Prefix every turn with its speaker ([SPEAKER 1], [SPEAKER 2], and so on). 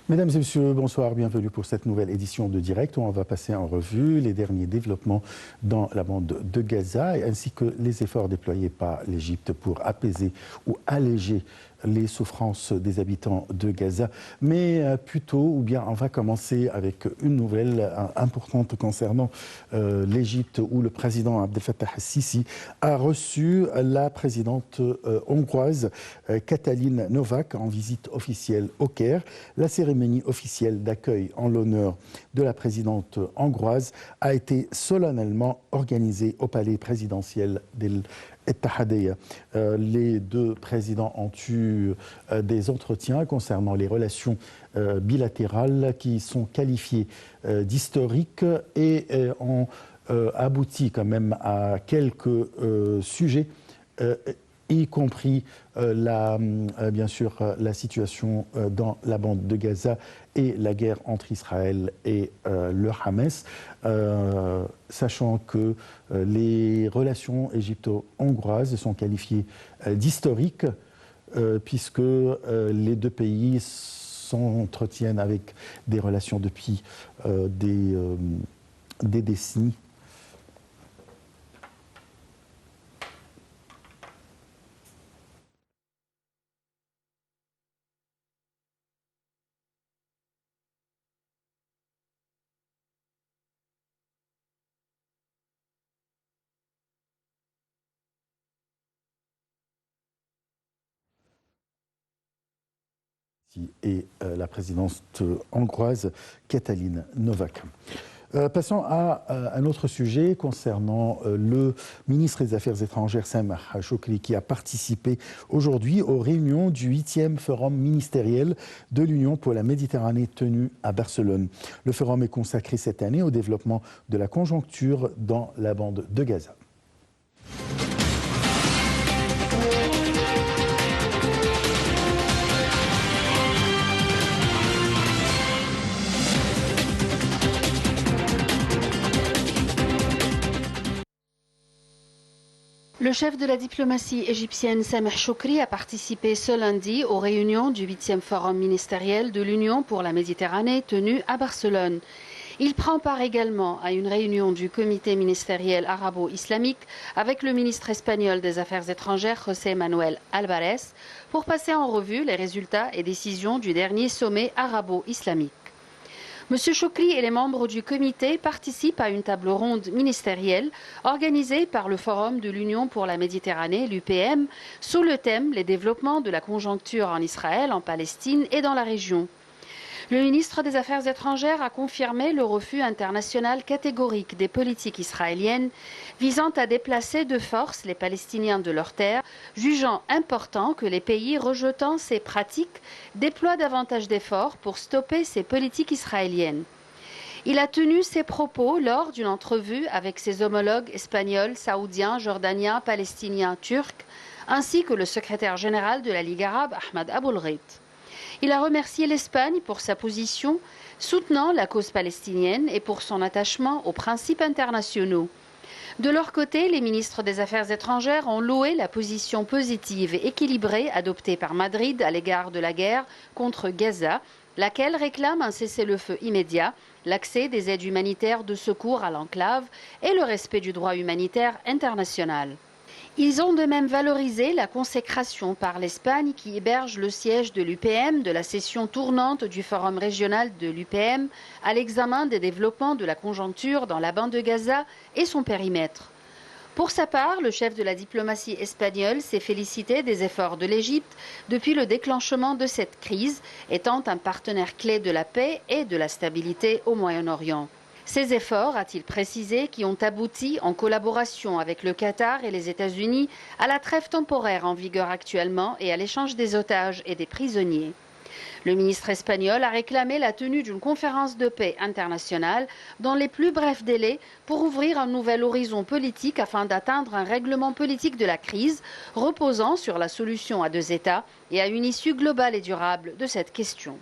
[SPEAKER 1] Mesdames et messieurs, bonsoir, bienvenue pour cette nouvelle édition de Direct où on va passer en revue les derniers développements dans la bande de Gaza ainsi que les efforts déployés par l'Égypte pour apaiser ou alléger les souffrances des habitants de Gaza. Mais plutôt, ou bien on va commencer avec une nouvelle importante concernant l'Égypte où le président Abdel Fattah al-Sisi a reçu la présidente hongroise Katalin Novák en visite officielle au Caire. La cérémonie officielle d'accueil en l'honneur de la présidente hongroise a été solennellement organisée au palais présidentiel d'El Ettahadiyya. Les deux présidents ont eu des entretiens concernant les relations bilatérales qui sont qualifiées d'historiques et ont abouti quand même à quelques sujets y compris bien sûr la situation dans la bande de Gaza et la guerre entre Israël et le Hamas, sachant que les relations égypto-hongroises sont qualifiées d'historiques, puisque les deux pays s'entretiennent avec des relations depuis des décennies. Et la présidente hongroise Katalin Novák. Passons à un autre sujet concernant le ministre des Affaires étrangères Sameh Shoukry qui a participé aujourd'hui aux réunions du 8e forum ministériel de l'Union pour la Méditerranée tenu à Barcelone. Le forum est consacré cette année au développement de la conjoncture dans la bande de Gaza.
[SPEAKER 2] Le chef de la diplomatie égyptienne Sameh Shoukry a participé ce lundi aux réunions du 8e forum ministériel de l'Union pour la Méditerranée tenu à Barcelone. Il prend part également à une réunion du comité ministériel arabo-islamique avec le ministre espagnol des Affaires étrangères José Manuel Álvarez pour passer en revue les résultats et décisions du dernier sommet arabo-islamique. M. Shoukry et les membres du comité participent à une table ronde ministérielle organisée par le Forum de l'Union pour la Méditerranée, l'UPM, sous le thème « Les développements de la conjoncture en Israël, en Palestine et dans la région ». Le ministre des Affaires étrangères a confirmé le refus international catégorique des politiques israéliennes visant à déplacer de force les Palestiniens de leurs terres, jugeant important que les pays rejetant ces pratiques déploient davantage d'efforts pour stopper ces politiques israéliennes. Il a tenu ses propos lors d'une entrevue avec ses homologues espagnols, saoudiens, jordaniens, palestiniens, turcs, ainsi que le secrétaire général de la Ligue arabe, Ahmad Aboulghait. Il a remercié l'Espagne pour sa position soutenant la cause palestinienne et pour son attachement aux principes internationaux. De leur côté, les ministres des Affaires étrangères ont loué la position positive et équilibrée adoptée par Madrid à l'égard de la guerre contre Gaza, laquelle réclame un cessez-le-feu immédiat, l'accès des aides humanitaires de secours à l'enclave et le respect du droit humanitaire international. Ils ont de même valorisé la consécration par l'Espagne qui héberge le siège de l'UPM, de la session tournante du Forum régional de l'UPM, à l'examen des développements de la conjoncture dans la bande de Gaza et son périmètre. Pour sa part, le chef de la diplomatie espagnole s'est félicité des efforts de l'Égypte depuis le déclenchement de cette crise, étant un partenaire clé de la paix et de la stabilité au Moyen-Orient. Ces efforts, a-t-il précisé, qui ont abouti en collaboration avec le Qatar et les États-Unis à la trêve temporaire en vigueur actuellement et à l'échange des otages et des prisonniers. Le ministre espagnol a réclamé la tenue d'une conférence de paix internationale dans les plus brefs délais pour ouvrir un nouvel horizon politique afin d'atteindre un règlement politique de la crise reposant sur la solution à deux États et à une issue globale et durable de cette question.